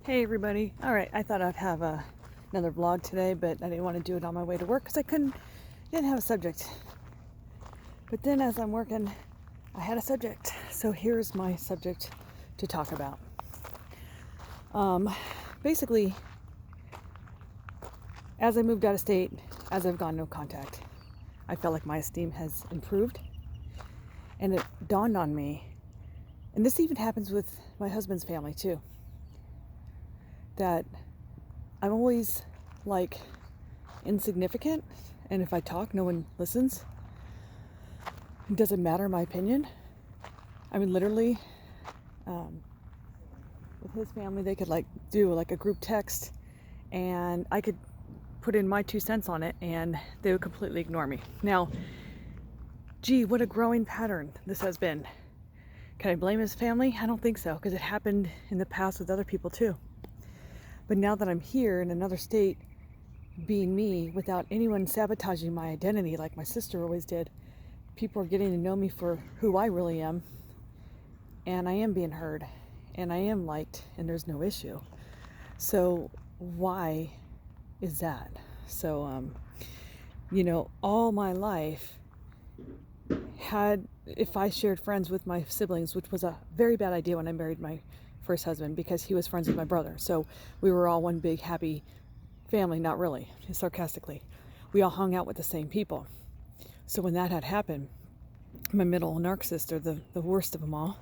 Hey everybody. All right, I thought I'd have another vlog today, but I didn't want to do it on my way to work because didn't have a subject. But then as I'm working, I had a subject. So here's my subject to talk about. Basically, as I moved out of state, as I've gone no contact, I felt like my esteem has improved. And it dawned on me, and this even happens with my husband's family too, that I'm always like insignificant, and if I talk, no one listens. It doesn't matter my opinion. I mean, literally, with his family, they could do a group text, and I could put in my 2 cents on it, and they would completely ignore me. Now, gee, what a growing pattern this has been. Can I blame his family? I don't think so, because it happened in the past with other people too. But now that I'm here in another state, being me without anyone sabotaging my identity like my sister always did, people are getting to know me for who I really am, and I am being heard, and I am liked, and there's no issue. So why is that? So all my life, if I shared friends with my siblings, which was a very bad idea when I married my first husband, because he was friends with my brother, so we were all one big happy family. Not really, sarcastically. We all hung out with the same people. So when that had happened, my middle narcissist, or the worst of them all,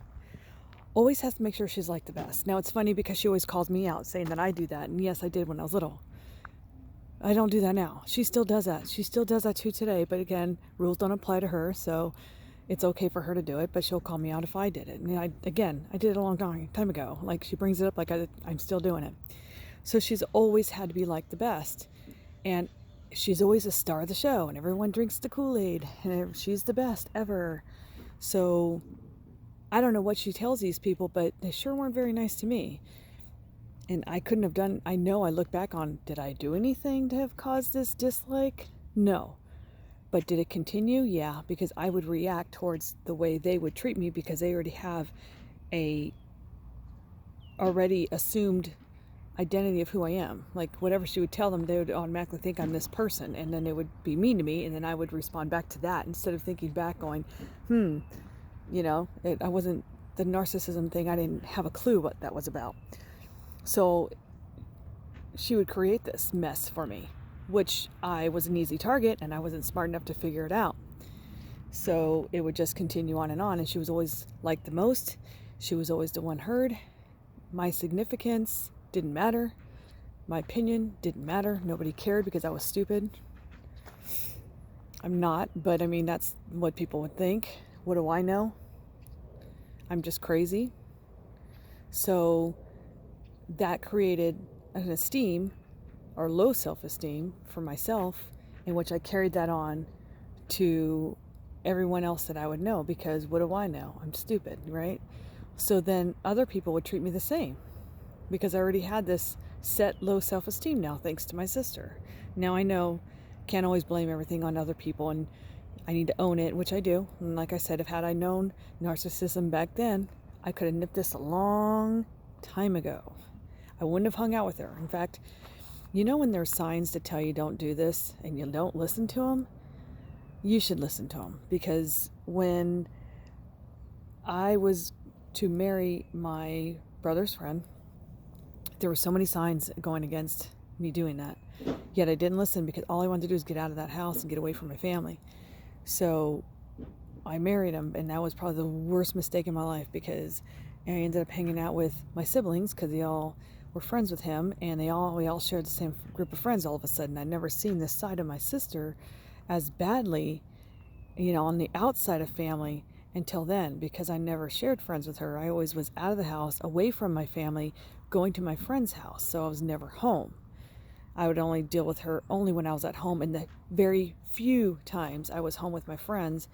always has to make sure she's like the best. Now it's funny because she always calls me out saying that I do that, and yes, I did when I was little. I don't do that now. She still does that. She still does that too today, but again, rules don't apply to her, so it's okay for her to do it, but she'll call me out if I did it. And I did it a long time ago. Like, she brings it up like I'm still doing it. So she's always had to be like the best. And she's always a star of the show, and everyone drinks the Kool-Aid, and she's the best ever. So I don't know what she tells these people, but they sure weren't very nice to me. And I couldn't have done, I know I look back on, did I do anything to have caused this dislike? No. But did it continue? Yeah, because I would react towards the way they would treat me, because they already have a already assumed identity of who I am. Like, whatever she would tell them, they would automatically think I'm this person, and then they would be mean to me, and then I would respond back to that, instead of thinking back going, I wasn't, the narcissism thing, I didn't have a clue what that was about. So she would create this mess for me, which I was an easy target, and I wasn't smart enough to figure it out. So it would just continue on, and she was always liked the most. She was always the one heard. My significance didn't matter. My opinion didn't matter. Nobody cared because I was stupid. I'm not, but I mean, that's what people would think. What do I know? I'm just crazy. So that created an esteem, or low self-esteem, for myself, in which I carried that on to everyone else that I would know, because what do I know? I'm stupid, right? So then other people would treat me the same, because I already had this set low self-esteem now, thanks to my sister. Now I know, can't always blame everything on other people, and I need to own it, which I do. And like I said, if had I known narcissism back then, I could have nipped this a long time ago. I wouldn't have hung out with her. In fact, when there's signs to tell you don't do this and you don't listen to them, you should listen to them. Because when I was to marry my brother's friend, there were so many signs going against me doing that. Yet I didn't listen, because all I wanted to do was get out of that house and get away from my family. So I married him, and that was probably the worst mistake in my life, because I ended up hanging out with my siblings, because they all were friends with him, and we all shared the same group of friends all of a sudden. I'd never seen this side of my sister as badly, on the outside of family until then, because I never shared friends with her. I always was out of the house, away from my family, going to my friend's house, so I was never home. I would only deal with her only when I was at home, and the very few times I was home with my friends,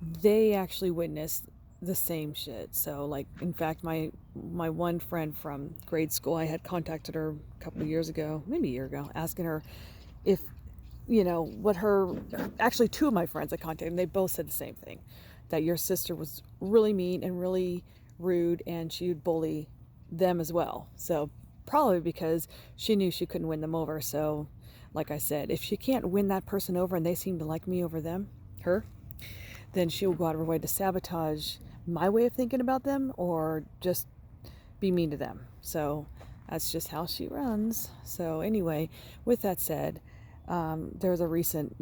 they actually witnessed the same shit. So, like, in fact, my one friend from grade school, I had contacted her a couple of years ago, maybe a year ago, asking her if, actually two of my friends I contacted, and they both said the same thing, that your sister was really mean and really rude, and she would bully them as well. So probably because she knew she couldn't win them over. So, like I said, if she can't win that person over and they seem to like me over her, then she'll go out of her way to sabotage my way of thinking about them or just be mean to them. So that's just how she runs. So anyway, with that said, there was a recent,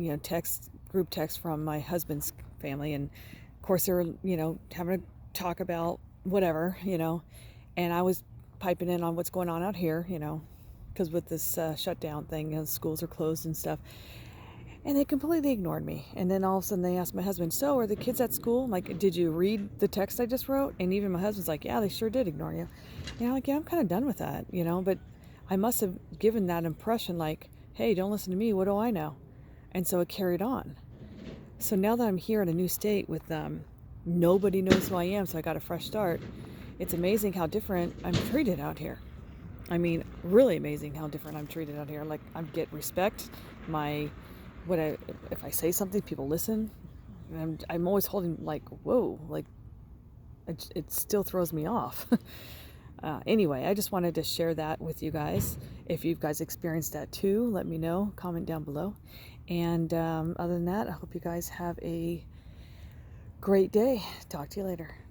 group text from my husband's family, and of course they were, having a talk about whatever, and I was piping in on what's going on out here, because with this shutdown thing, schools are closed and stuff. And they completely ignored me. And then all of a sudden they asked my husband, so are the kids at school? I'm like, did you read the text I just wrote? And even my husband's like, yeah, they sure did ignore you. And I'm like, yeah, I'm kind of done with that, but I must have given that impression like, hey, don't listen to me. What do I know? And so it carried on. So now that I'm here in a new state with nobody knows who I am, so I got a fresh start. It's amazing how different I'm treated out here. I mean, really amazing how different I'm treated out here. Like, I get respect. If I say something, people listen. And I'm always holding like, whoa, like it still throws me off. Anyway, I just wanted to share that with you guys. If you guys experienced that too, let me know. Comment down below. And other than that, I hope you guys have a great day. Talk to you later.